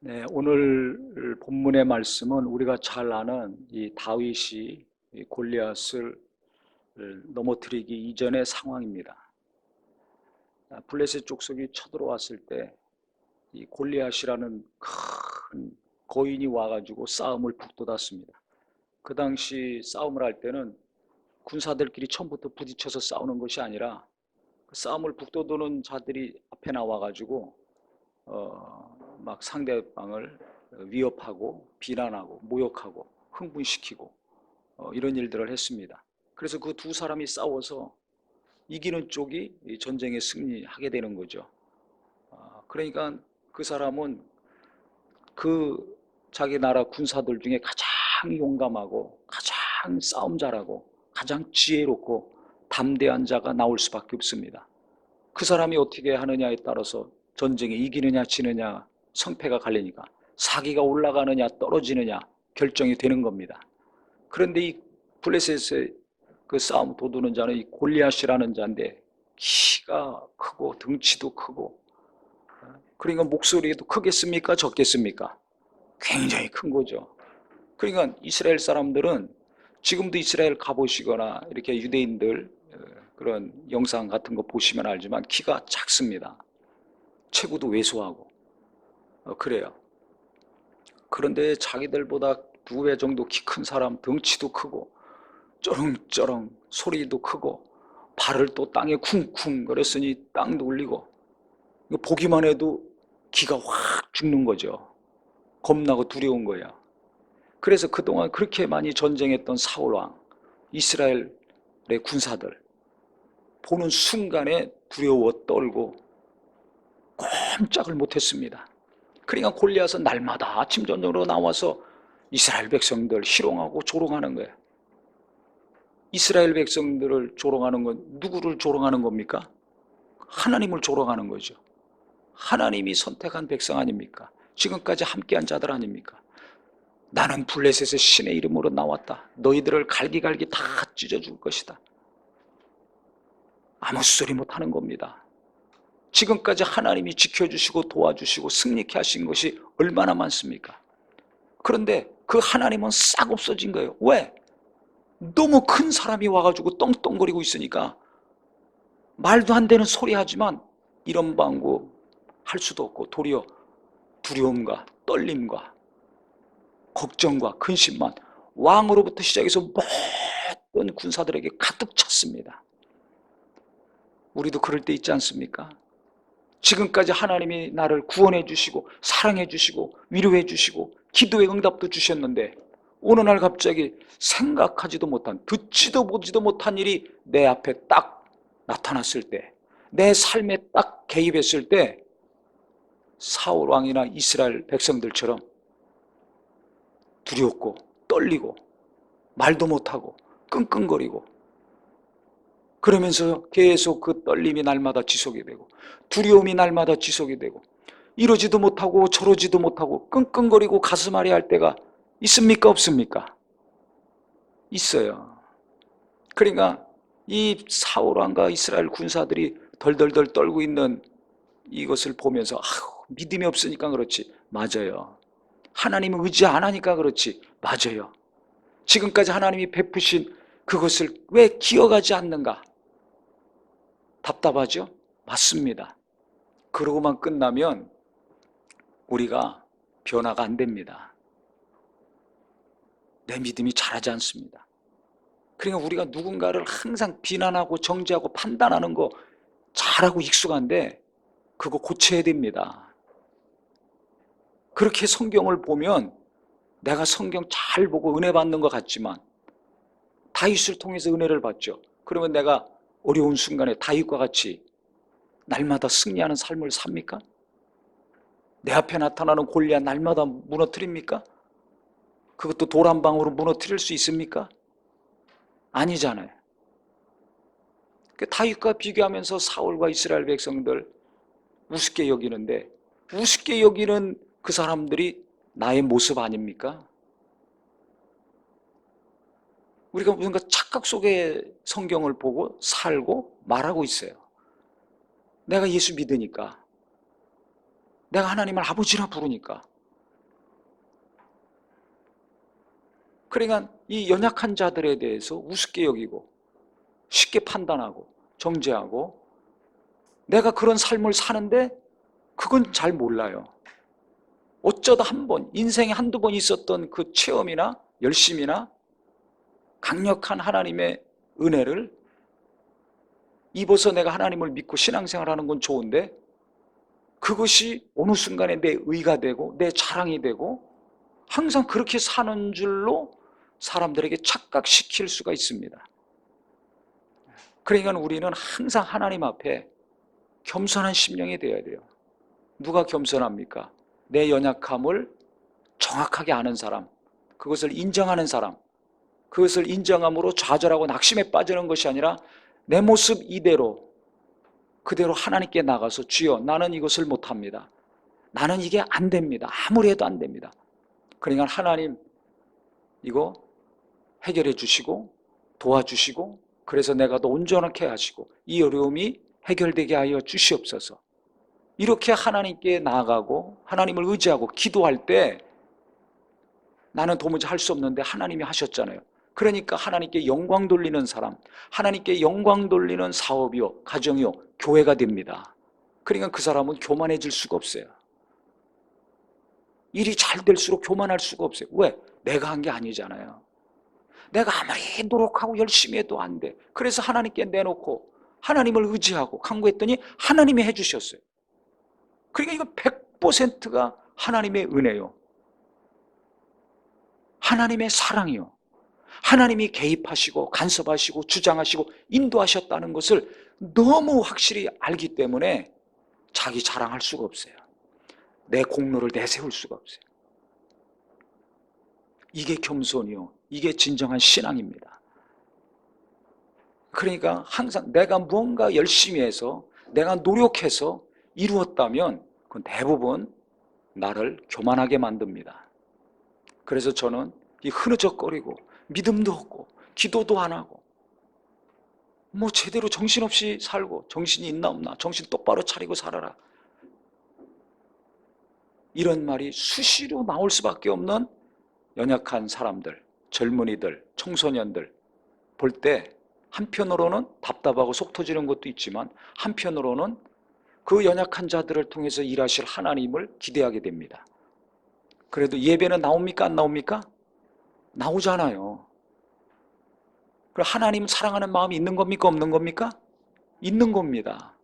네, 오늘 본문의 말씀은 우리가 잘 아는 이 다윗이 이 골리앗을 넘어뜨리기 이전의 상황입니다. 블레셋 족속이 쳐들어왔을 때 이 골리앗이라는 큰 거인이 와가지고 싸움을 북돋았습니다. 그 당시 싸움을 할 때는 군사들끼리 처음부터 부딪혀서 싸우는 것이 아니라 그 싸움을 북돋우는 자들이 앞에 나와가지고 막 상대방을 위협하고 비난하고 모욕하고 흥분시키고 이런 일들을 했습니다. 그래서 그 두 사람이 싸워서 이기는 쪽이 이 전쟁에 승리하게 되는 거죠. 그러니까 그 사람은 그 자기 나라 군사들 중에 가장 용감하고 가장 싸움 잘하고 가장 지혜롭고 담대한 자가 나올 수밖에 없습니다. 그 사람이 어떻게 하느냐에 따라서 전쟁에 이기느냐 지느냐 성패가 갈리니까 사기가 올라가느냐 떨어지느냐 결정이 되는 겁니다. 그런데 이 블레셋의 그 싸움 도두는 자는 이 골리앗이라는 자인데 키가 크고 덩치도 크고 그러니까 목소리도 크겠습니까 적겠습니까? 굉장히 큰 거죠. 그러니까 이스라엘 사람들은 지금도 이스라엘 가보시거나 이렇게 유대인들 그런 영상 같은 거 보시면 알지만 키가 작습니다. 체구도 왜소하고 그래요. 그런데 자기들보다 2배 정도 키 큰 사람 덩치도 크고 쩌렁쩌렁 소리도 크고 발을 또 땅에 쿵쿵 거렸으니 땅도 울리고 보기만 해도 기가 확 죽는 거죠. 겁나고 두려운 거예요. 그래서 그동안 그렇게 많이 전쟁했던 사울왕, 이스라엘의 군사들 보는 순간에 두려워 떨고 꼼짝을 못했습니다. 그러니까 골리앗은 날마다 아침 저녁으로 나와서 이스라엘 백성들 희롱하고 조롱하는 거예요. 이스라엘 백성들을 조롱하는 건 누구를 조롱하는 겁니까? 하나님을 조롱하는 거죠. 하나님이 선택한 백성 아닙니까? 지금까지 함께한 자들 아닙니까? 나는 블레셋의 신의 이름으로 나왔다. 너희들을 갈기갈기 다 찢어줄 것이다. 아무 소리 못하는 겁니다. 지금까지 하나님이 지켜주시고 도와주시고 승리케 하신 것이 얼마나 많습니까? 그런데 그 하나님은 싹 없어진 거예요. 왜? 너무 큰 사람이 와가지고 떵떵거리고 있으니까 말도 안 되는 소리 하지만 이런 방구 할 수도 없고 도리어 두려움과 떨림과 걱정과 근심만 왕으로부터 시작해서 모든 군사들에게 가득 찼습니다. 우리도 그럴 때 있지 않습니까? 지금까지 하나님이 나를 구원해 주시고 사랑해 주시고 위로해 주시고 기도의 응답도 주셨는데 어느 날 갑자기 생각하지도 못한 듣지도 보지도 못한 일이 내 앞에 딱 나타났을 때 내 삶에 딱 개입했을 때 사울 왕이나 이스라엘 백성들처럼 두렵고 떨리고 말도 못하고 끙끙거리고 그러면서 계속 그 떨림이 날마다 지속이 되고 두려움이 날마다 지속이 되고 이러지도 못하고 저러지도 못하고 끙끙거리고 가슴 아리 할 때가 있습니까 없습니까? 있어요. 그러니까 이 사울 왕과 이스라엘 군사들이 덜덜덜 떨고 있는 이것을 보면서 믿음이 없으니까 그렇지. 맞아요. 하나님을 의지 안 하니까 그렇지. 맞아요. 지금까지 하나님이 베푸신 그것을 왜 기억하지 않는가? 답답하죠? 맞습니다. 그러고만 끝나면 우리가 변화가 안 됩니다. 내 믿음이 자라지 않습니다. 그러니까 우리가 누군가를 항상 비난하고 정죄하고 판단하는 거 잘하고 익숙한데 그거 고쳐야 됩니다. 그렇게 성경을 보면 내가 성경 잘 보고 은혜 받는 것 같지만 다윗을 통해서 은혜를 받죠. 그러면 내가 어려운 순간에 다윗과 같이 날마다 승리하는 삶을 삽니까? 내 앞에 나타나는 골리앗 날마다 무너뜨립니까? 그것도 돌 한 방으로 무너뜨릴 수 있습니까? 아니잖아요. 다윗과 비교하면서 사울과 이스라엘 백성들 우습게 여기는데 우습게 여기는 그 사람들이 나의 모습 아닙니까? 우리가 뭔가 착각 속에 성경을 보고 살고 말하고 있어요. 내가 예수 믿으니까, 내가 하나님을 아버지라 부르니까, 그러니까 이 연약한 자들에 대해서 우습게 여기고 쉽게 판단하고 정죄하고 내가 그런 삶을 사는데 그건 잘 몰라요. 어쩌다 한 번, 인생에 한두 번 있었던 그 체험이나 열심이나 강력한 하나님의 은혜를 입어서 내가 하나님을 믿고 신앙생활하는 건 좋은데 그것이 어느 순간에 내 의가 되고 내 자랑이 되고 항상 그렇게 사는 줄로 사람들에게 착각시킬 수가 있습니다. 그러니까 우리는 항상 하나님 앞에 겸손한 심령이 되어야 돼요. 누가 겸손합니까? 내 연약함을 정확하게 아는 사람, 그것을 인정하는 사람, 그것을 인정함으로 좌절하고 낙심에 빠지는 것이 아니라 내 모습 이대로 그대로 하나님께 나가서 주여 나는 이것을 못합니다. 나는 이게 안 됩니다. 아무리 해도 안 됩니다. 그러니까 하나님 이거 해결해 주시고 도와주시고 그래서 내가 더 온전하게 하시고 이 어려움이 해결되게 하여 주시옵소서. 이렇게 하나님께 나아가고 하나님을 의지하고 기도할 때 나는 도무지 할 수 없는데 하나님이 하셨잖아요. 그러니까 하나님께 영광 돌리는 사람, 하나님께 영광 돌리는 사업이요, 가정이요, 교회가 됩니다. 그러니까 그 사람은 교만해질 수가 없어요. 일이 잘 될수록 교만할 수가 없어요. 왜? 내가 한 게 아니잖아요. 내가 아무리 노력하고 열심히 해도 안 돼. 그래서 하나님께 내놓고 하나님을 의지하고 간구했더니 하나님이 해주셨어요. 그러니까 이거 100%가 하나님의 은혜요. 하나님의 사랑이요. 하나님이 개입하시고 간섭하시고 주장하시고 인도하셨다는 것을 너무 확실히 알기 때문에 자기 자랑할 수가 없어요. 내 공로를 내세울 수가 없어요. 이게 겸손이요. 이게 진정한 신앙입니다. 그러니까 항상 내가 무언가 열심히 해서 내가 노력해서 이루었다면 그건 대부분 나를 교만하게 만듭니다. 그래서 저는 이 흐느적거리고 믿음도 없고 기도도 안 하고 뭐 제대로 정신없이 살고 정신이 있나 없나 정신 똑바로 차리고 살아라 이런 말이 수시로 나올 수밖에 없는 연약한 사람들, 젊은이들, 청소년들 볼 때 한편으로는 답답하고 속 터지는 것도 있지만 한편으로는 그 연약한 자들을 통해서 일하실 하나님을 기대하게 됩니다. 그래도 예배는 나옵니까? 안 나옵니까? 나오잖아요. 그럼 하나님 사랑하는 마음이 있는 겁니까? 없는 겁니까? 있는 겁니다.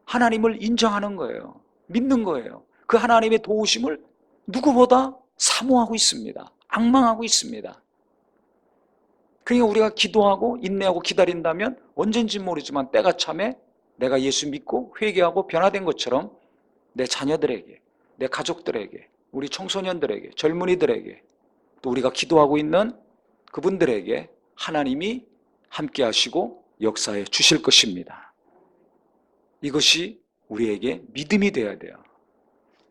하나님을 인정하는 거예요. 믿는 거예요. 그 하나님의 도우심을 누구보다 사모하고 있습니다. 앙망하고 있습니다. 그러니까 우리가 기도하고 인내하고 기다린다면 언젠지 모르지만 때가 참에 내가 예수 믿고 회개하고 변화된 것처럼 내 자녀들에게, 내 가족들에게, 우리 청소년들에게, 젊은이들에게 또 우리가 기도하고 있는 그분들에게 하나님이 함께 하시고 역사해 주실 것입니다. 이것이 우리에게 믿음이 되어야 돼요.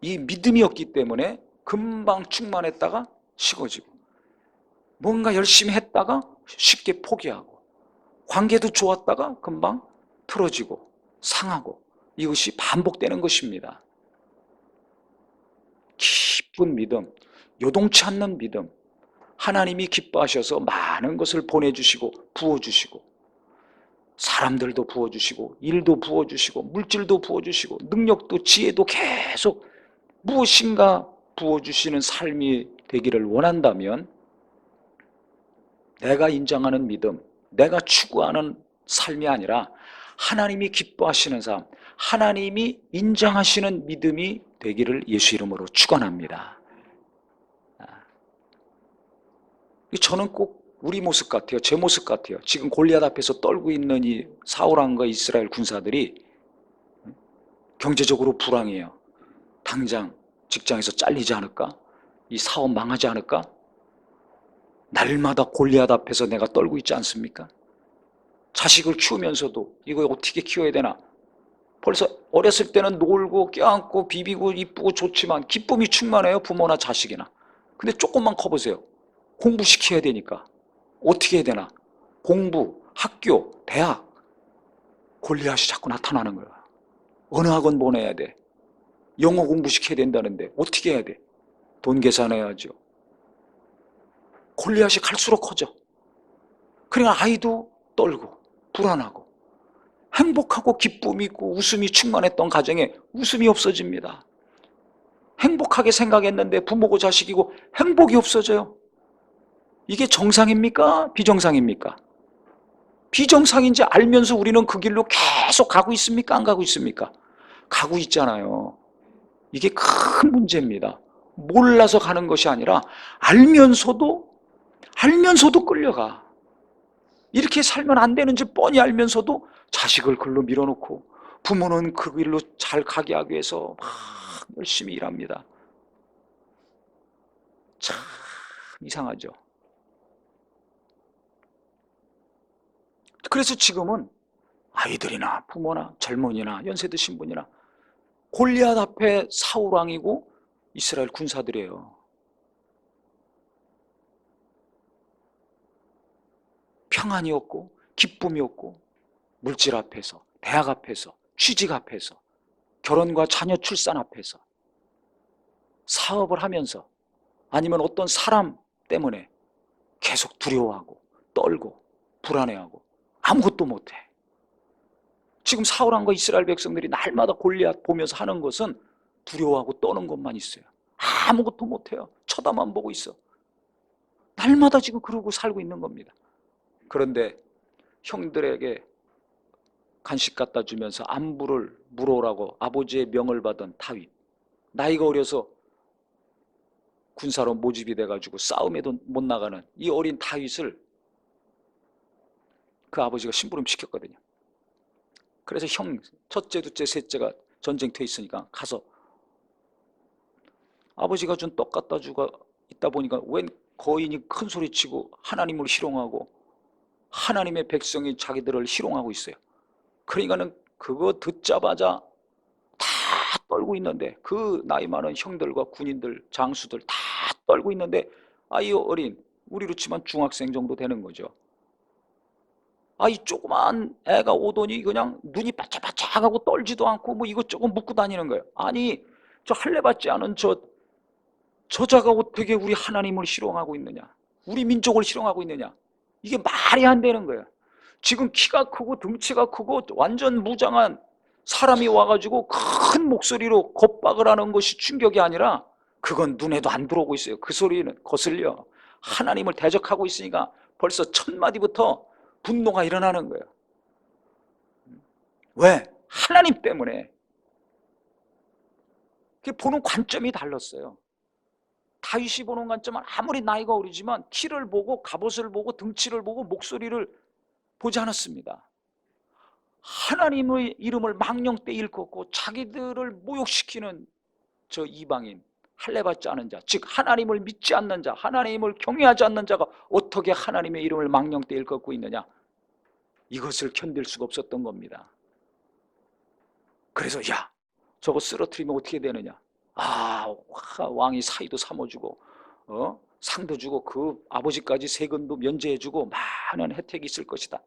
이 믿음이 없기 때문에 금방 충만했다가 식어지고 뭔가 열심히 했다가 쉽게 포기하고 관계도 좋았다가 금방 틀어지고 상하고 이것이 반복되는 것입니다. 깊은 믿음, 요동치 않는 믿음, 하나님이 기뻐하셔서 많은 것을 보내주시고 부어주시고 사람들도 부어주시고 일도 부어주시고 물질도 부어주시고 능력도 지혜도 계속 무엇인가 부어주시는 삶이 되기를 원한다면 내가 인정하는 믿음, 내가 추구하는 삶이 아니라 하나님이 기뻐하시는 삶, 하나님이 인정하시는 믿음이 되기를 예수 이름으로 축원합니다. 저는 꼭 우리 모습 같아요. 제 모습 같아요. 지금 골리앗 앞에서 떨고 있는 이 사울왕과 이스라엘 군사들이 경제적으로 불황이에요. 당장 직장에서 잘리지 않을까? 이 사업 망하지 않을까? 날마다 골리앗 앞에서 내가 떨고 있지 않습니까? 자식을 키우면서도 이거 어떻게 키워야 되나? 벌써 어렸을 때는 놀고 껴안고 비비고 이쁘고 좋지만 기쁨이 충만해요. 부모나 자식이나. 근데 조금만 커보세요. 공부시켜야 되니까 어떻게 해야 되나? 공부, 학교, 대학 골리앗이 자꾸 나타나는 거야. 어느 학원 보내야 돼? 영어 공부시켜야 된다는데 어떻게 해야 돼? 돈 계산해야죠. 골리앗이 갈수록 커져. 그러니까 아이도 떨고 불안하고 행복하고 기쁨이 있고 웃음이 충만했던 가정에 웃음이 없어집니다. 행복하게 생각했는데 부모고 자식이고 행복이 없어져요. 이게 정상입니까? 비정상입니까? 비정상인지 알면서 우리는 그 길로 계속 가고 있습니까? 안 가고 있습니까? 가고 있잖아요. 이게 큰 문제입니다. 몰라서 가는 것이 아니라 알면서도 끌려가. 이렇게 살면 안 되는지 뻔히 알면서도 자식을 글로 밀어놓고 부모는 그 길로 잘 가게 하기 위해서 막 열심히 일합니다. 참 이상하죠. 그래서 지금은 아이들이나 부모나 젊은이나 연세 드신 분이나 골리앗 앞에 사울 왕이고 이스라엘 군사들이에요. 평안이 없고 기쁨이 없고 물질 앞에서, 대학 앞에서, 취직 앞에서, 결혼과 자녀 출산 앞에서, 사업을 하면서 아니면 어떤 사람 때문에 계속 두려워하고 떨고 불안해하고 아무것도 못해. 지금 사울왕과 이스라엘 백성들이 날마다 골리앗 보면서 하는 것은 두려워하고 떠는 것만 있어요. 아무것도 못해요. 쳐다만 보고 있어. 날마다 지금 그러고 살고 있는 겁니다. 그런데 형들에게 간식 갖다 주면서 안부를 물어오라고 아버지의 명을 받은 다윗, 나이가 어려서 군사로 모집이 돼가지고 싸움에도 못 나가는 이 어린 다윗을 그 아버지가 심부름 시켰거든요. 그래서 형 첫째, 둘째, 셋째가 전쟁터에 있으니까 가서 아버지가 준 떡 갖다 주고 있다 보니까 웬 거인이 큰 소리치고 하나님을 희롱하고 하나님의 백성이 자기들을 희롱하고 있어요. 그러니까는 그거 듣자마자 다 떨고 있는데 그 나이 많은 형들과 군인들, 장수들 다 떨고 있는데 이 어린 우리로 치면 중학생 정도 되는 거죠. 이 조그만 애가 오더니 그냥 눈이 바짝바짝하고 떨지도 않고 뭐 이것저것 묻고 다니는 거예요. 아니 저 할례받지 않은 저자가 어떻게 우리 하나님을 희롱하고 있느냐, 우리 민족을 희롱하고 있느냐, 이게 말이 안 되는 거예요. 지금 키가 크고 등치가 크고 완전 무장한 사람이 와가지고 큰 목소리로 겁박을 하는 것이 충격이 아니라 그건 눈에도 안 들어오고 있어요. 그 소리는 거슬려. 하나님을 대적하고 있으니까 벌써 첫 마디부터 분노가 일어나는 거예요. 왜? 하나님 때문에. 보는 관점이 달랐어요. 다윗이 보는 관점은 아무리 나이가 어리지만 키를 보고 갑옷을 보고 등치를 보고 목소리를 보지 않았습니다. 하나님의 이름을 망령되이 일컫고 자기들을 모욕시키는 저 이방인, 할례받지 않은 자, 즉 하나님을 믿지 않는 자, 하나님을 경외하지 않는 자가 어떻게 하나님의 이름을 망령되이 일컫고 있느냐, 이것을 견딜 수가 없었던 겁니다. 그래서 야, 저거 쓰러뜨리면 어떻게 되느냐, 왕이 사위도 삼아주고 상도 주고 그 아버지까지 세금도 면제해주고 많은 혜택이 있을 것이다.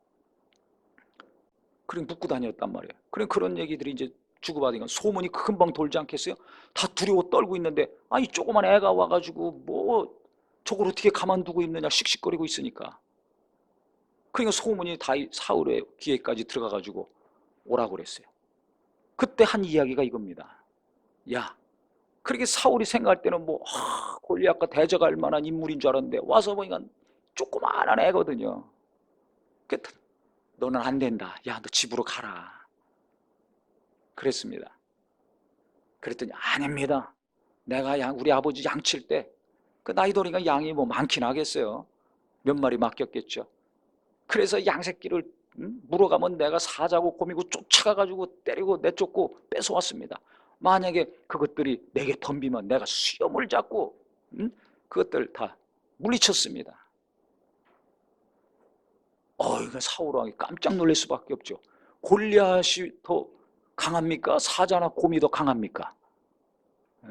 그래 묻고 다녔단 말이에요. 그래 그런 얘기들이 이제 주고받으니까 소문이 금방 돌지 않겠어요? 다 두려워 떨고 있는데 이 조그만 애가 와가지고 뭐 저걸 어떻게 가만두고 있느냐 씩씩거리고 있으니까. 그러니까 소문이 다 사울의 귀에까지 들어가가지고 오라고 그랬어요. 그때 한 이야기가 이겁니다. 야, 그렇게 사울이 생각할 때는 뭐 골리앗과 대적할 만한 인물인 줄 알았는데 와서 보니까 조그만한 애거든요. 너는 안 된다. 야, 너 집으로 가라. 그랬습니다. 그랬더니 아닙니다. 내가 우리 아버지 양칠 때 그 나이 더니까 양이 뭐 많긴 하겠어요. 몇 마리 맡겼겠죠. 그래서 양새끼를 물어가면 내가 사자고 곰이고 쫓아가가지고 때리고 내쫓고 뺏어왔습니다. 만약에 그것들이 내게 덤비면 내가 수염을 잡고 그것들 다 물리쳤습니다. 이거 사울 왕이 깜짝 놀랄 수밖에 없죠. 골리앗이 더 강합니까? 사자나 곰이 더 강합니까?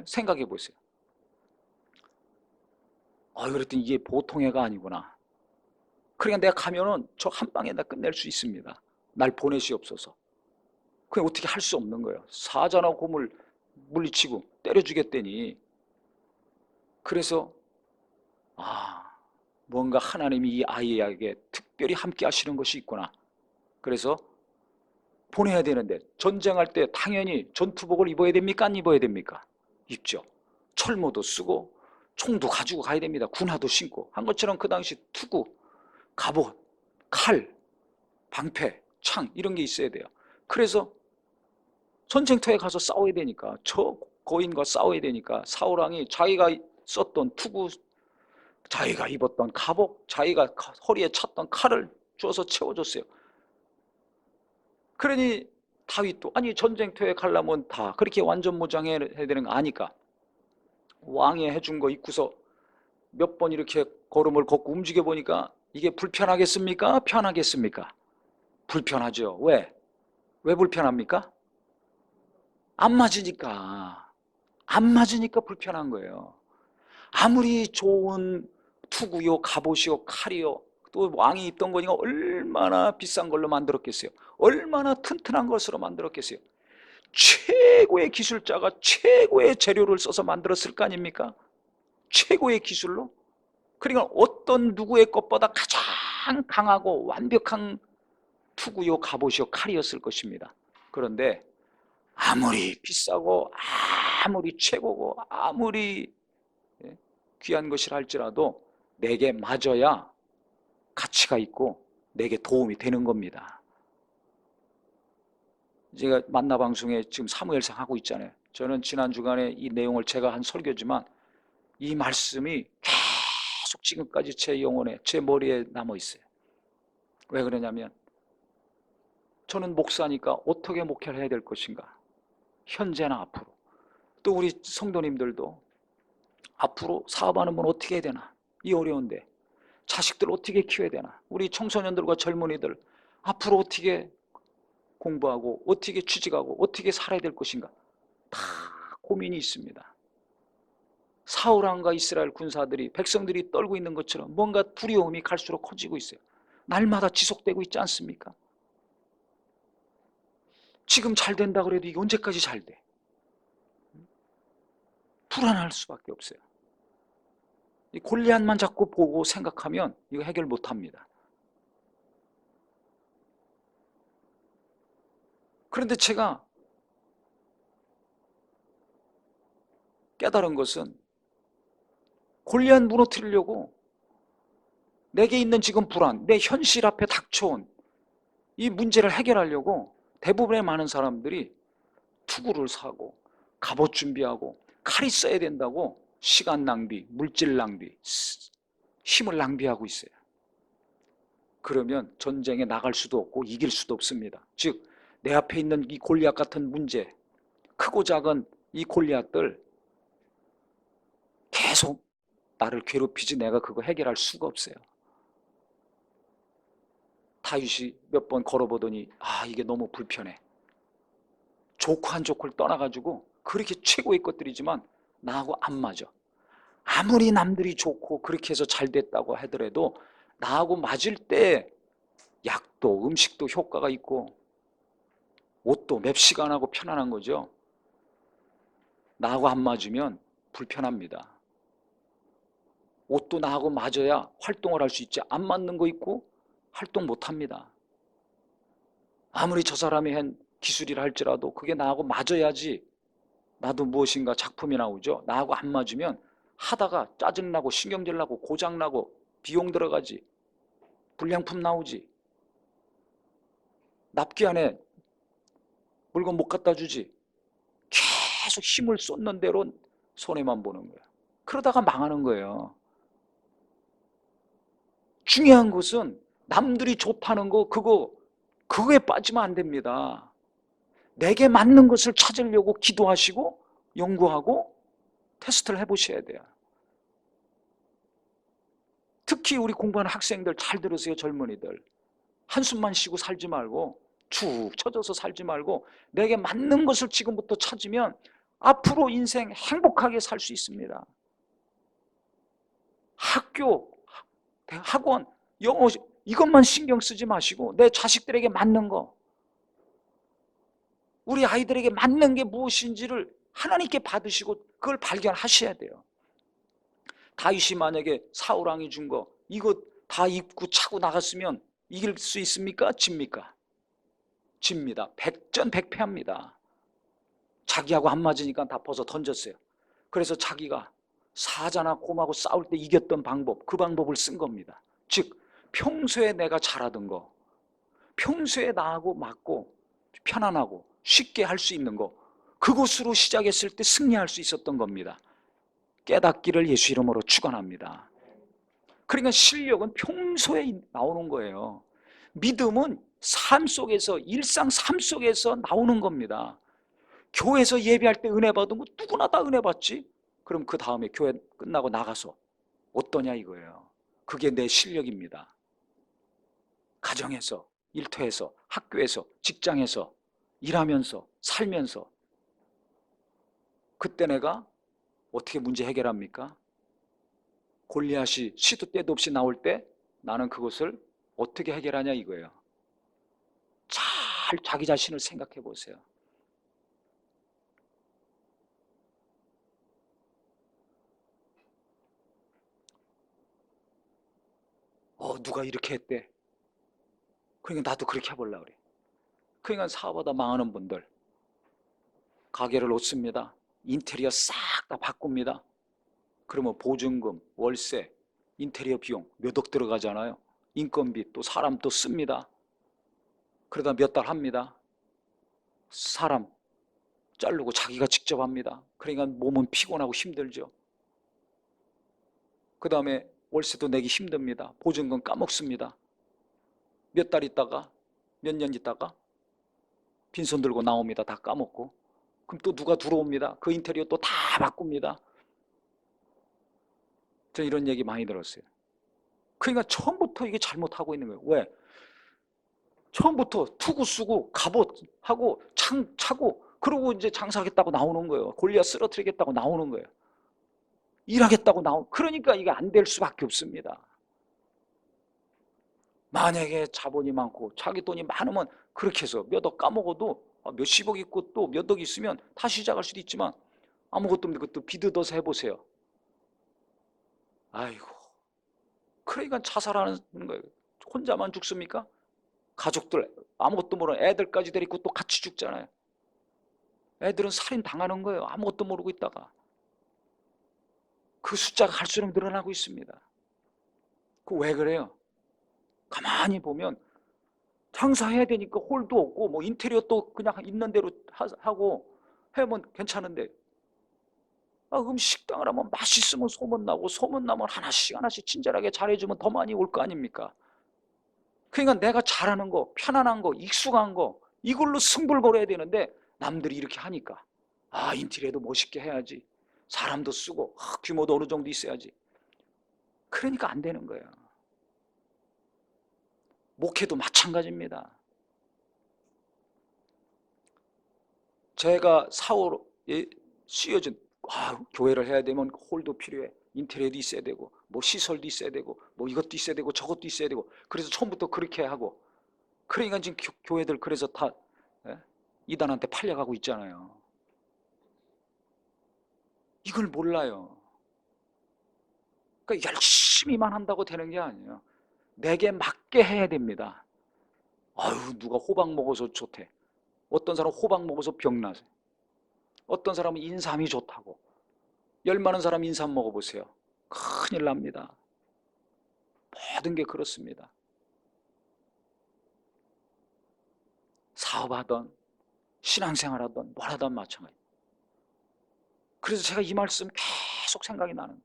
생각해 보세요. 그랬더니 이게 보통 애가 아니구나. 그러니까 내가 가면은 저 한 방에 다 끝낼 수 있습니다. 날 보내시옵소서. 그냥 어떻게 할 수 없는 거예요. 사자나 곰을 물리치고 때려 죽였더니. 그래서 뭔가 하나님이 이 아이에게 특별히 함께 하시는 것이 있구나. 그래서 보내야 되는데, 전쟁할 때 당연히 전투복을 입어야 됩니까? 안 입어야 됩니까? 입죠. 철모도 쓰고 총도 가지고 가야 됩니다. 군화도 신고 한 것처럼 그 당시 투구, 갑옷, 칼, 방패, 창 이런 게 있어야 돼요. 그래서 전쟁터에 가서 싸워야 되니까, 저 거인과 싸워야 되니까 사울왕이 자기가 썼던 투구, 자기가 입었던 갑옷, 자기가 허리에 찼던 칼을 주어서 채워줬어요. 그러니 다윗도 아니 전쟁터에 가려면 다 그렇게 완전 무장해야 되는 거 아니까 왕이 해준 거 입고서 몇 번 이렇게 걸음을 걷고 움직여 보니까 이게 불편하겠습니까? 편하겠습니까? 불편하죠. 왜? 왜 불편합니까? 안 맞으니까. 안 맞으니까 불편한 거예요. 아무리 좋은 투구요, 갑옷이요, 칼이요, 또 왕이 입던 거니까 얼마나 비싼 걸로 만들었겠어요. 얼마나 튼튼한 것으로 만들었겠어요. 최고의 기술자가 최고의 재료를 써서 만들었을 거 아닙니까? 최고의 기술로. 그러니까 어떤 누구의 것보다 가장 강하고 완벽한 투구요, 갑옷이요, 칼이었을 것입니다. 그런데 아무리 비싸고 아무리 최고고 아무리 귀한 것이라 할지라도 내게 맞아야 가치가 있고 내게 도움이 되는 겁니다. 제가 만나방송에 지금 사무엘상 하고 있잖아요. 저는 지난 주간에 이 내용을 제가 한 설교지만 이 말씀이 계속 지금까지 제 영혼에, 제 머리에 남아 있어요. 왜 그러냐면 저는 목사니까 어떻게 목회를 해야 될 것인가, 현재나 앞으로. 또 우리 성도님들도 앞으로 사업하는 분 어떻게 해야 되나, 이 어려운데 자식들 어떻게 키워야 되나, 우리 청소년들과 젊은이들 앞으로 어떻게 공부하고 어떻게 취직하고 어떻게 살아야 될 것인가, 다 고민이 있습니다. 사울왕과 이스라엘 군사들이 백성들이 떨고 있는 것처럼 뭔가 두려움이 갈수록 커지고 있어요. 날마다 지속되고 있지 않습니까? 지금 잘 된다 그래도 이게 언제까지 잘 돼? 불안할 수밖에 없어요. 이 골리앗만 자꾸 보고 생각하면 이거 해결 못합니다. 그런데 제가 깨달은 것은 골리앗 무너뜨리려고 내게 있는 지금 불안, 내 현실 앞에 닥쳐온 이 문제를 해결하려고 대부분의 많은 사람들이 투구를 사고 갑옷 준비하고 칼이 써야 된다고 시간 낭비, 물질 낭비, 힘을 낭비하고 있어요. 그러면 전쟁에 나갈 수도 없고 이길 수도 없습니다. 즉 내 앞에 있는 이 골리앗 같은 문제, 크고 작은 이 골리앗들 계속 나를 괴롭히지 내가 그거 해결할 수가 없어요. 다윗이 몇 번 걸어보더니 이게 너무 불편해. 좋고 안 좋고를 떠나가지고 그렇게 최고의 것들이지만 나하고 안 맞아. 아무리 남들이 좋고 그렇게 해서 잘 됐다고 하더라도 나하고 맞을 때 약도 음식도 효과가 있고 옷도 맵시간하고 편안한 거죠. 나하고 안 맞으면 불편합니다. 옷도 나하고 맞아야 활동을 할 수 있지, 안 맞는 거 있고 활동 못합니다. 아무리 저 사람이 한 기술이라 할지라도 그게 나하고 맞아야지 나도 무엇인가 작품이 나오죠. 나하고 안 맞으면 하다가 짜증나고 신경질 나고 고장나고 비용 들어가지, 불량품 나오지, 납기 안에 물건 못 갖다 주지, 계속 힘을 쏟는 대로 손해만 보는 거야. 그러다가 망하는 거예요. 중요한 것은 남들이 좋다는 거 그거에 빠지면 안 됩니다. 내게 맞는 것을 찾으려고 기도하시고 연구하고 테스트를 해보셔야 돼요. 특히 우리 공부하는 학생들 잘 들으세요. 젊은이들 한숨만 쉬고 살지 말고 축 처져서 살지 말고 내게 맞는 것을 지금부터 찾으면 앞으로 인생 행복하게 살 수 있습니다. 학교, 학원, 영어 이것만 신경 쓰지 마시고 내 자식들에게 맞는 거, 우리 아이들에게 맞는 게 무엇인지를 하나님께 받으시고 그걸 발견하셔야 돼요. 다윗이 만약에 사울왕이 준 거 이거 다 입고 차고 나갔으면 이길 수 있습니까? 집니까? 집니다. 백전백패합니다. 자기하고 안 맞으니까 다 벗어 던졌어요. 그래서 자기가 사자나 곰하고 싸울 때 이겼던 방법, 그 방법을 쓴 겁니다. 즉 평소에 내가 잘하던 거, 평소에 나하고 맞고 편안하고 쉽게 할 수 있는 거, 그것으로 시작했을 때 승리할 수 있었던 겁니다. 깨닫기를 예수 이름으로 축원합니다. 그러니까 실력은 평소에 나오는 거예요. 믿음은 삶 속에서, 일상 삶 속에서 나오는 겁니다. 교회에서 예배할 때 은혜 받은 거 누구나 다 은혜 받지? 그럼 그 다음에 교회 끝나고 나가서 어떠냐 이거예요. 그게 내 실력입니다. 가정에서, 일터에서, 학교에서, 직장에서, 일하면서, 살면서. 그때 내가 어떻게 문제 해결합니까? 골리앗이 시도 때도 없이 나올 때 나는 그것을 어떻게 해결하냐 이거예요. 잘 자기 자신을 생각해 보세요. 누가 이렇게 했대. 그러니까 나도 그렇게 해보려고 그래. 그러니까 사업하다 망하는 분들 가게를 놓습니다. 인테리어 싹 다 바꿉니다. 그러면 보증금, 월세, 인테리어 비용 몇 억 들어가잖아요. 인건비 또 사람 또 씁니다. 그러다 몇 달 합니다. 사람 자르고 자기가 직접 합니다. 그러니까 몸은 피곤하고 힘들죠. 그 다음에 월세도 내기 힘듭니다. 보증금 까먹습니다. 몇 달 있다가 몇 년 있다가 빈손 들고 나옵니다. 다 까먹고. 그럼 또 누가 들어옵니다. 그 인테리어 또 다 바꿉니다. 저 이런 얘기 많이 들었어요. 그러니까 처음부터 이게 잘못하고 있는 거예요. 왜? 처음부터 투구 쓰고 갑옷하고 창 차고 그러고 이제 장사하겠다고 나오는 거예요. 골리앗 쓰러뜨리겠다고 나오는 거예요. 일하겠다고 그러니까 이게 안 될 수밖에 없습니다. 만약에 자본이 많고 자기 돈이 많으면 그렇게 해서 몇 억 까먹어도 몇십억 있고 또 몇 억 있으면 다시 시작할 수도 있지만 아무것도 없는데 그것도 비뜯어서 해보세요. 아이고, 그러니까 자살하는 거예요. 혼자만 죽습니까? 가족들 아무것도 모르는 애들까지 데리고 또 같이 죽잖아요. 애들은 살인 당하는 거예요. 아무것도 모르고 있다가. 그 숫자가 갈수록 늘어나고 있습니다. 그 왜 그래요? 가만히 보면 장사해야 되니까 홀도 없고 뭐 인테리어도 그냥 있는 대로 하고 하면 괜찮은데 그럼 식당을 하면 맛있으면 소문나고 소문나면 하나씩 하나씩 친절하게 잘해주면 더 많이 올 거 아닙니까? 그러니까 내가 잘하는 거, 편안한 거, 익숙한 거 이걸로 승부를 걸어야 되는데 남들이 이렇게 하니까 인테리어도 멋있게 해야지, 사람도 쓰고 규모도 어느 정도 있어야지. 그러니까 안 되는 거예요. 목회도 마찬가지입니다. 제가 사후에 씌워진 교회를 해야 되면 홀도 필요해, 인테리어도 있어야 되고 뭐 시설도 있어야 되고 뭐 이것도 있어야 되고 저것도 있어야 되고 그래서 처음부터 그렇게 하고 그러니까 지금 교회들 그래서 다 이단한테 팔려가고 있잖아요. 이걸 몰라요. 그러니까 열심히만 한다고 되는 게 아니에요. 내게 맞게 해야 됩니다. 누가 호박 먹어서 좋대. 어떤 사람은 호박 먹어서 병나세요. 어떤 사람은 인삼이 좋다고. 열 많은 사람 인삼 먹어보세요. 큰일 납니다. 모든 게 그렇습니다. 사업하던 신앙생활하던 뭘 하던 마찬가지. 그래서 제가 이 말씀 계속 생각이 나는,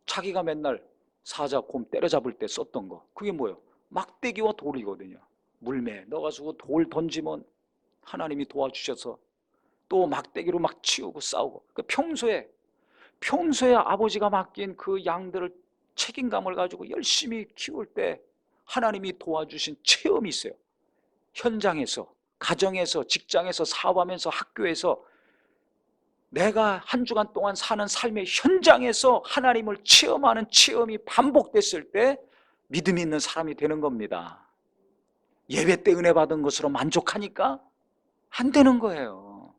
자기가 맨날 사자, 곰 때려잡을 때 썼던 거, 그게 뭐예요? 막대기와 돌이거든요. 물매 넣어가지고 돌 던지면 하나님이 도와주셔서 또 막대기로 막 치우고 싸우고. 평소에 아버지가 맡긴 그 양들을 책임감을 가지고 열심히 키울 때 하나님이 도와주신 체험이 있어요. 현장에서, 가정에서, 직장에서, 사업하면서, 학교에서 내가 한 주간 동안 사는 삶의 현장에서 하나님을 체험하는 체험이 반복됐을 때 믿음이 있는 사람이 되는 겁니다. 예배 때 은혜 받은 것으로 만족하니까 안 되는 거예요.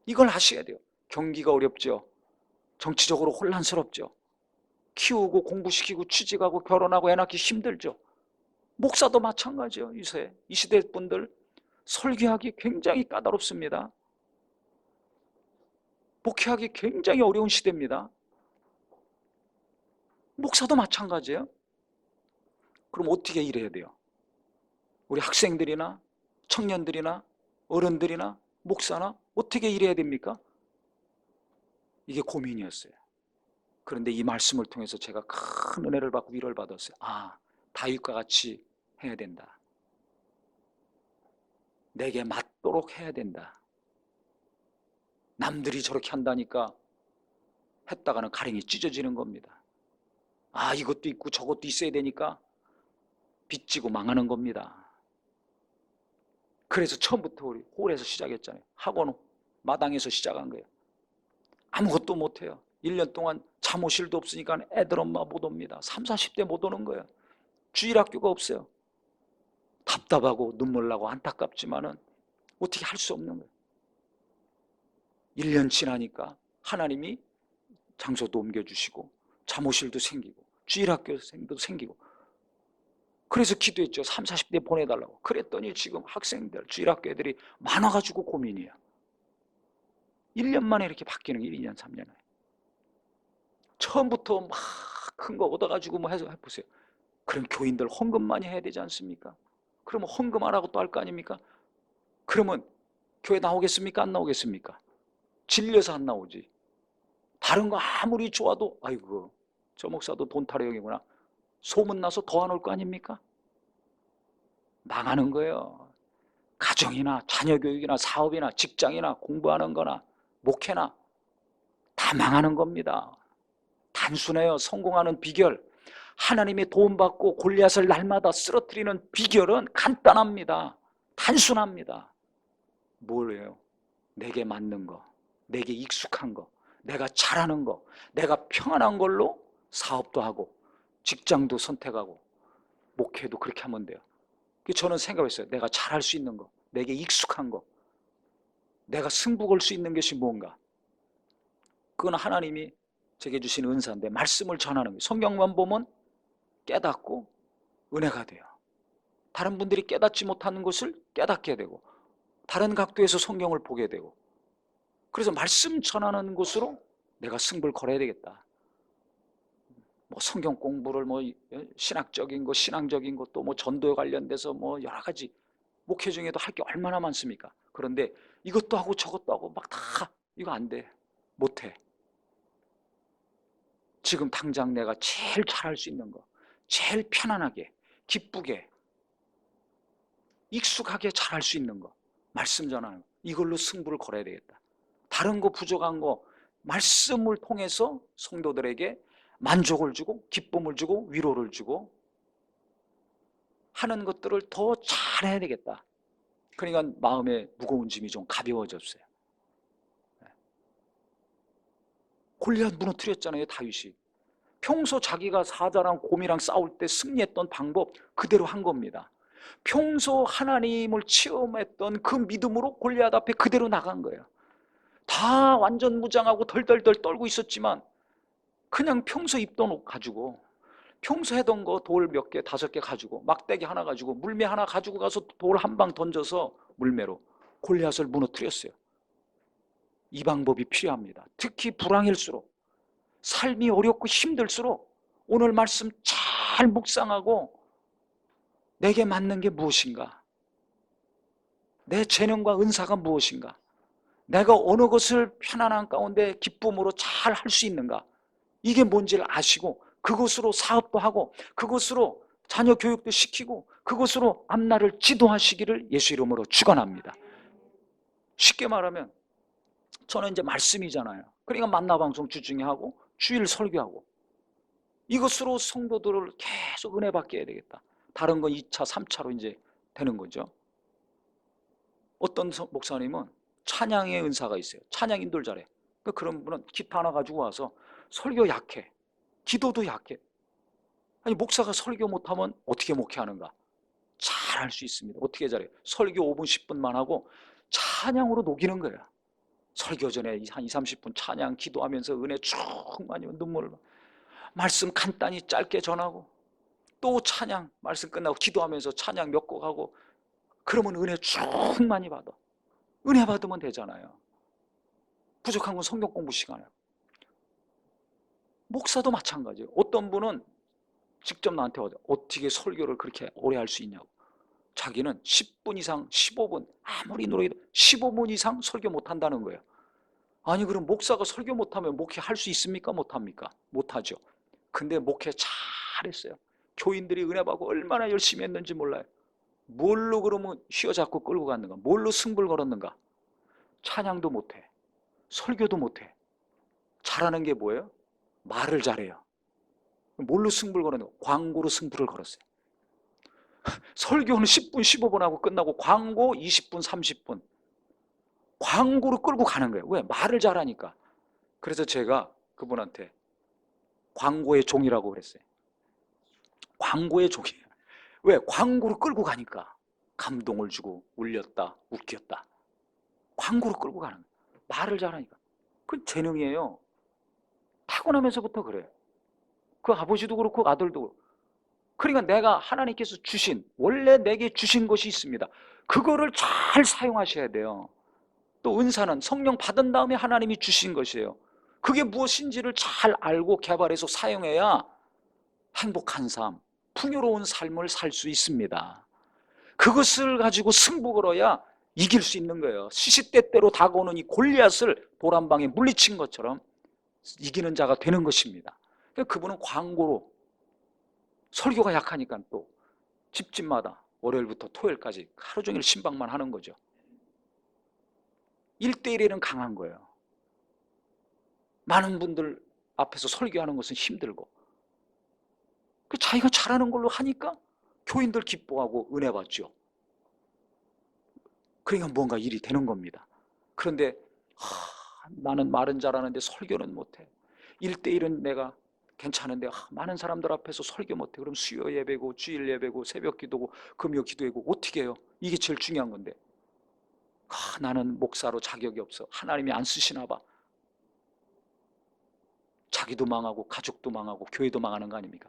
이걸 아셔야 돼요. 경기가 어렵죠. 정치적으로 혼란스럽죠. 키우고 공부시키고 취직하고 결혼하고 애 낳기 힘들죠. 목사도 마찬가지예요. 이 시대 분들 설교하기 굉장히 까다롭습니다. 목회하기 굉장히 어려운 시대입니다. 목사도 마찬가지예요. 그럼 어떻게 일해야 돼요? 우리 학생들이나 청년들이나 어른들이나 목사나 어떻게 일해야 됩니까? 이게 고민이었어요. 그런데 이 말씀을 통해서 제가 큰 은혜를 받고 위로를 받았어요. 아, 다윗과 같이 해야 된다. 내게 맞도록 해야 된다. 남들이 저렇게 한다니까 했다가는 가랭이 찢어지는 겁니다. 아, 이것도 있고 저것도 있어야 되니까 빚지고 망하는 겁니다. 그래서 처음부터 우리 홀에서 시작했잖아요. 학원 마당에서 시작한 거예요. 아무것도 못해요. 1년 동안 잠옷실도 없으니까 애들 엄마 못 옵니다. 30, 40대 못 오는 거예요. 주일학교가 없어요. 답답하고 눈물 나고 안타깝지만은 어떻게 할 수 없는 거예요. 1년 지나니까 하나님이 장소도 옮겨주시고 잠옷실도 생기고 주일학교도 생기고 그래서 기도했죠. 30, 40대 보내달라고. 그랬더니 지금 학생들, 주일학교 애들이 많아가지고 고민이에요. 1년 만에 이렇게 바뀌는 게 2년, 3년에. 처음부터 막 큰 거 얻어가지고 뭐 해서 해보세요. 그럼 교인들 헌금 많이 해야 되지 않습니까? 그러면 헌금 안 하고 또 할 거 아닙니까? 그러면 교회 나오겠습니까? 안 나오겠습니까? 질려서 안 나오지. 다른 거 아무리 좋아도 아이고 저 목사도 돈 타령이구나. 소문나서 더 안 올 거 아닙니까? 망하는 거예요. 가정이나 자녀 교육이나 사업이나 직장이나 공부하는 거나 목회나 다 망하는 겁니다. 단순해요. 성공하는 비결. 하나님의 도움받고 골리앗을 날마다 쓰러뜨리는 비결은 간단합니다. 단순합니다. 뭐예요? 내게 맞는 거, 내게 익숙한 거, 내가 잘하는 거, 내가 평안한 걸로 사업도 하고 직장도 선택하고 목회도 그렇게 하면 돼요. 저는 생각했어요. 내가 잘할 수 있는 거, 내게 익숙한 거, 내가 승부 걸 수 있는 것이 뭔가. 그건 하나님이 제게 주신 은사인데 말씀을 전하는 거예요. 성경만 보면 깨닫고 은혜가 돼요. 다른 분들이 깨닫지 못하는 것을 깨닫게 되고 다른 각도에서 성경을 보게 되고 그래서 말씀 전하는 것으로 내가 승부를 걸어야 되겠다. 뭐 성경 공부를 뭐 신학적인 거, 신앙적인 것도 뭐 전도에 관련돼서 뭐 여러 가지 목회 중에도 할 게 얼마나 많습니까? 그런데 이것도 하고 저것도 하고 막 다 이거 안 돼. 못해. 지금 당장 내가 제일 잘할 수 있는 거, 제일 편안하게, 기쁘게, 익숙하게 잘할 수 있는 거, 말씀 전하는 거, 이걸로 승부를 걸어야 되겠다. 다른 거 부족한 거 말씀을 통해서 성도들에게 만족을 주고 기쁨을 주고 위로를 주고 하는 것들을 더 잘해야 되겠다. 그러니까 마음의 무거운 짐이 좀 가벼워졌어요. 골리앗 무너뜨렸잖아요. 다윗이. 평소 자기가 사자랑 곰이랑 싸울 때 승리했던 방법 그대로 한 겁니다. 평소 하나님을 체험했던 그 믿음으로 골리앗 앞에 그대로 나간 거예요. 다 완전 무장하고 덜덜덜 떨고 있었지만 그냥 평소 입던 옷 가지고 평소 하던 거 돌 몇 개, 5개 가지고 막대기 하나 가지고 물매 하나 가지고 가서 돌 한 방 던져서 물매로 골리앗을 무너뜨렸어요. 이 방법이 필요합니다. 특히 불황일수록 삶이 어렵고 힘들수록 오늘 말씀 잘 묵상하고 내게 맞는 게 무엇인가? 내 재능과 은사가 무엇인가? 내가 어느 것을 편안한 가운데 기쁨으로 잘 할 수 있는가? 이게 뭔지를 아시고 그것으로 사업도 하고 그것으로 자녀 교육도 시키고 그것으로 앞날을 지도하시기를 예수 이름으로 축원합니다. 쉽게 말하면 저는 이제 말씀이잖아요. 그러니까 만나방송 주중에 하고 주일 설교하고 이것으로 성도들을 계속 은혜 받게 해야 되겠다. 다른 건 2차, 3차로 이제 되는 거죠. 어떤 목사님은 찬양의 은사가 있어요. 찬양 인도를 잘해. 그런 분은 기타 하나 가지고 와서 설교 약해. 기도도 약해. 아니 목사가 설교 못하면 어떻게 목회하는가? 잘 할 수 있습니다. 어떻게 잘해요? 설교 5분 10분만 하고 찬양으로 녹이는 거야. 설교 전에 한 2, 30분 찬양 기도하면서 은혜 충만히 눈물을 말씀 간단히 짧게 전하고 또 찬양, 말씀 끝나고 기도하면서 찬양 몇 곡 하고, 그러면 은혜 충만히 받아. 은혜 받으면 되잖아요. 부족한 건 성경 공부 시간이에요. 목사도 마찬가지예요. 어떤 분은 직접 나한테 와서 어떻게 설교를 그렇게 오래 할 수 있냐고. 자기는 10분 이상, 15분, 아무리 노력해도 15분 이상 설교 못한다는 거예요. 아니, 그럼 목사가 설교 못하면 목회할 수 있습니까? 못합니까? 못하죠. 근데 목회 잘했어요. 교인들이 은혜 받고 얼마나 열심히 했는지 몰라요. 뭘로 그러면 휘어잡고 끌고 갔는가? 뭘로 승부를 걸었는가? 찬양도 못해, 설교도 못해. 잘하는 게 뭐예요? 말을 잘해요. 뭘로 승부를 걸었는가? 광고로 승부를 걸었어요. 설교는 10분, 15분 하고 끝나고 광고 20분, 30분. 광고로 끌고 가는 거예요. 왜? 말을 잘하니까. 그래서 제가 그분한테 광고의 종이라고 그랬어요. 광고의 종이에요. 왜? 광고로 끌고 가니까. 감동을 주고 울렸다, 웃겼다. 광고로 끌고 가는 거예요. 말을 잘하니까. 그건 재능이에요. 타고나면서부터 그래요. 그 아버지도 그렇고 아들도 그렇고. 그러니까 내가 하나님께서 주신, 원래 내게 주신 것이 있습니다. 그거를 잘 사용하셔야 돼요. 또 은사는 성령 받은 다음에 하나님이 주신 것이에요. 그게 무엇인지를 잘 알고 개발해서 사용해야 행복한 삶, 풍요로운 삶을 살 수 있습니다. 그것을 가지고 승부 걸어야 이길 수 있는 거예요. 시시때때로 다가오는 이 골리앗을 돌 한 방에 물리친 것처럼 이기는 자가 되는 것입니다. 그분은 광고로, 설교가 약하니까 또 집집마다 월요일부터 토요일까지 하루 종일 신방만 하는 거죠. 1대1에는 강한 거예요. 많은 분들 앞에서 설교하는 것은 힘들고, 자기가 잘하는 걸로 하니까 교인들 기뻐하고 은혜 받죠. 그러니까 뭔가 일이 되는 겁니다. 그런데 나는 말은 잘하는데 설교는 못해. 1대1은 내가 괜찮은데 많은 사람들 앞에서 설교 못해. 그럼 수요 예배고 주일 예배고 새벽 기도고 금요 기도회고 어떻게 해요? 이게 제일 중요한 건데, 나는 목사로 자격이 없어. 하나님이 안 쓰시나 봐. 자기도 망하고 가족도 망하고 교회도 망하는 거 아닙니까?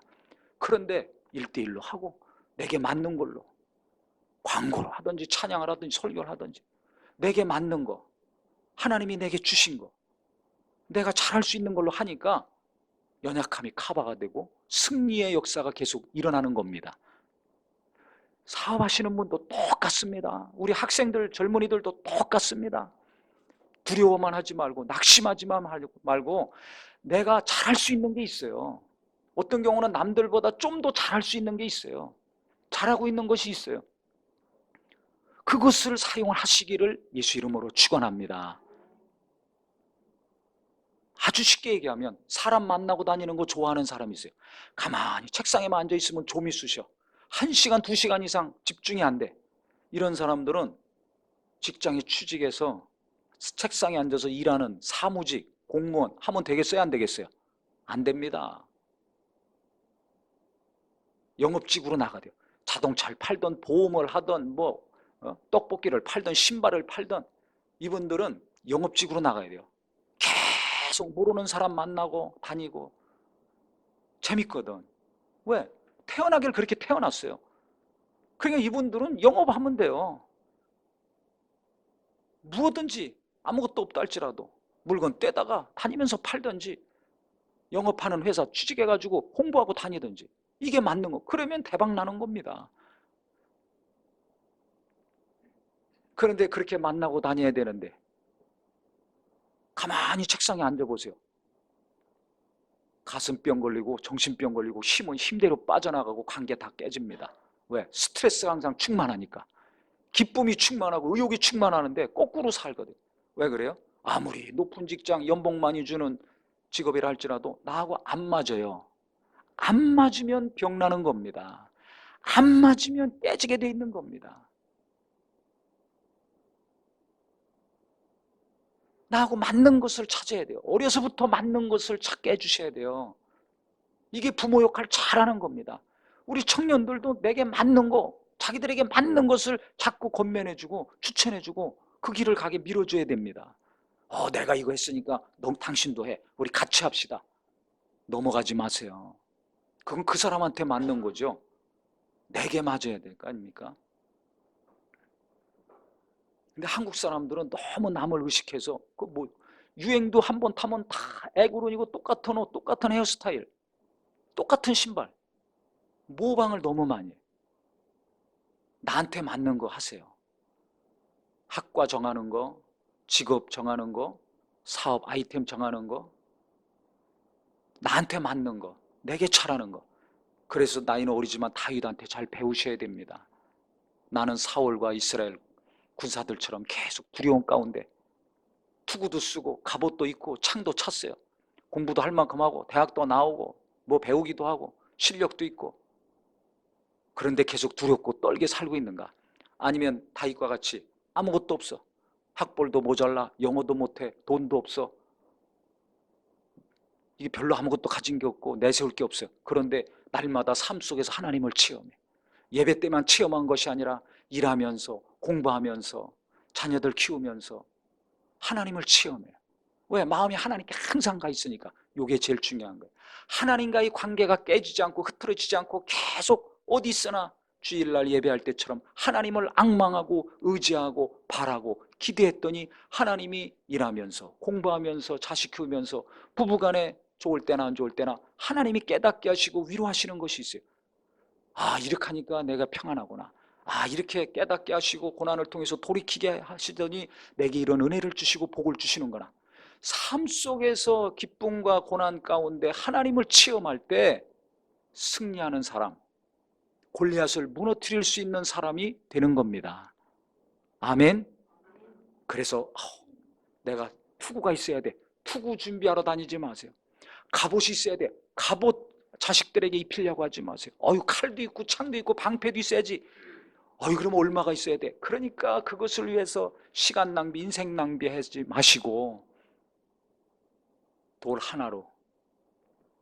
그런데 1대1로 하고 내게 맞는 걸로 광고를 하든지 찬양을 하든지 설교를 하든지 내게 맞는 거, 하나님이 내게 주신 거, 내가 잘할 수 있는 걸로 하니까 연약함이 커버가 되고 승리의 역사가 계속 일어나는 겁니다. 사업하시는 분도 똑같습니다. 우리 학생들, 젊은이들도 똑같습니다. 두려워만 하지 말고 낙심하지만 말고 내가 잘할 수 있는 게 있어요. 어떤 경우는 남들보다 좀 더 잘할 수 있는 게 있어요. 잘하고 있는 것이 있어요. 그것을 사용하시기를 예수 이름으로 축원합니다. 아주 쉽게 얘기하면 사람 만나고 다니는 거 좋아하는 사람이 있어요. 가만히 책상에만 앉아있으면 좀이 쑤셔. 1시간, 2시간 이상 집중이 안 돼. 이런 사람들은 직장에 취직해서 책상에 앉아서 일하는 사무직, 공무원 하면 되겠어요? 안 되겠어요? 안 됩니다. 영업직으로 나가야 돼요. 자동차를 팔던 보험을 하던 떡볶이를 팔던 신발을 팔던 이분들은 영업직으로 나가야 돼요. 계속 모르는 사람 만나고 다니고 재밌거든. 왜? 태어나길 그렇게 태어났어요. 그러니까 이분들은 영업하면 돼요. 무엇든지 아무것도 없다 할지라도 물건 떼다가 다니면서 팔든지 영업하는 회사 취직해가지고 홍보하고 다니든지 이게 맞는 거. 그러면 대박 나는 겁니다. 그런데 그렇게 만나고 다녀야 되는데 가만히 책상에 앉아보세요. 가슴병 걸리고 정신병 걸리고 힘은 힘대로 빠져나가고 관계 다 깨집니다. 왜? 스트레스가 항상 충만하니까. 기쁨이 충만하고 의욕이 충만하는데 거꾸로 살거든. 왜 그래요? 아무리 높은 직장 연봉 많이 주는 직업이라 할지라도 나하고 안 맞아요. 안 맞으면 병 나는 겁니다. 안 맞으면 깨지게 돼 있는 겁니다. 나하고 맞는 것을 찾아야 돼요. 어려서부터 맞는 것을 찾게 해주셔야 돼요. 이게 부모 역할 잘하는 겁니다. 우리 청년들도 내게 맞는 거, 자기들에게 맞는 것을 자꾸 권면해주고 추천해주고 그 길을 가게 밀어줘야 됩니다. 내가 이거 했으니까 너 당신도 해. 우리 같이 합시다. 넘어가지 마세요. 그건 그 사람한테 맞는 거죠. 내게 맞아야 될 거 아닙니까? 근데 한국 사람들은 너무 남을 의식해서 그 뭐 유행도 한 번 타면 다 애구른이고 똑같은 옷, 똑같은 헤어스타일, 똑같은 신발, 모방을 너무 많이 해요. 나한테 맞는 거 하세요. 학과 정하는 거, 직업 정하는 거, 사업 아이템 정하는 거, 나한테 맞는 거, 내게 잘하는 거. 그래서 나이는 어리지만 다윗한테 잘 배우셔야 됩니다. 나는 사울과 이스라엘 군사들처럼 계속 두려움 가운데 투구도 쓰고 갑옷도 입고 창도 찼어요. 공부도 할 만큼 하고 대학도 나오고 뭐 배우기도 하고 실력도 있고, 그런데 계속 두렵고 떨게 살고 있는가? 아니면 다윗과 같이 아무것도 없어, 학벌도 모자라, 영어도 못해, 돈도 없어, 이게 별로 아무것도 가진 게 없고 내세울 게 없어요. 그런데 날마다 삶 속에서 하나님을 체험해. 예배 때만 체험한 것이 아니라 일하면서 공부하면서 자녀들 키우면서 하나님을 체험해요. 왜? 마음이 하나님께 항상 가 있으니까. 이게 제일 중요한 거예요. 하나님과의 관계가 깨지지 않고 흐트러지지 않고 계속 어디 있으나 주일날 예배할 때처럼 하나님을 앙망하고 의지하고 바라고 기대했더니 하나님이 일하면서 공부하면서 자식 키우면서 부부간에 좋을 때나 안 좋을 때나 하나님이 깨닫게 하시고 위로하시는 것이 있어요. 아, 이렇게 하니까 내가 평안하구나. 아, 이렇게 깨닫게 하시고 고난을 통해서 돌이키게 하시더니 내게 이런 은혜를 주시고 복을 주시는구나. 삶 속에서 기쁨과 고난 가운데 하나님을 체험할 때 승리하는 사람, 골리앗을 무너뜨릴 수 있는 사람이 되는 겁니다. 아멘. 그래서 내가 투구가 있어야 돼. 투구 준비하러 다니지 마세요. 갑옷이 있어야 돼. 갑옷 자식들에게 입히려고 하지 마세요. 칼도 있고 창도 있고 방패도 있어야지. 그럼 얼마가 있어야 돼? 그러니까 그것을 위해서 시간 낭비, 인생 낭비하지 마시고 돌 하나로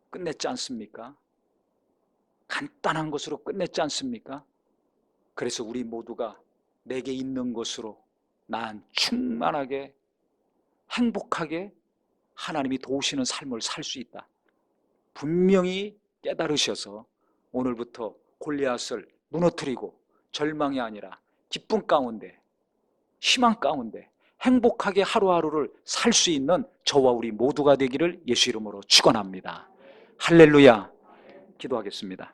끝냈지 않습니까? 간단한 것으로 끝냈지 않습니까? 그래서 우리 모두가 내게 있는 것으로 난 충만하게 행복하게 하나님이 도우시는 삶을 살 수 있다. 분명히 깨달으셔서 오늘부터 골리앗을 무너뜨리고 절망이 아니라 기쁨 가운데, 희망 가운데 행복하게 하루하루를 살 수 있는 저와 우리 모두가 되기를 예수 이름으로 축원합니다. 할렐루야. 기도하겠습니다.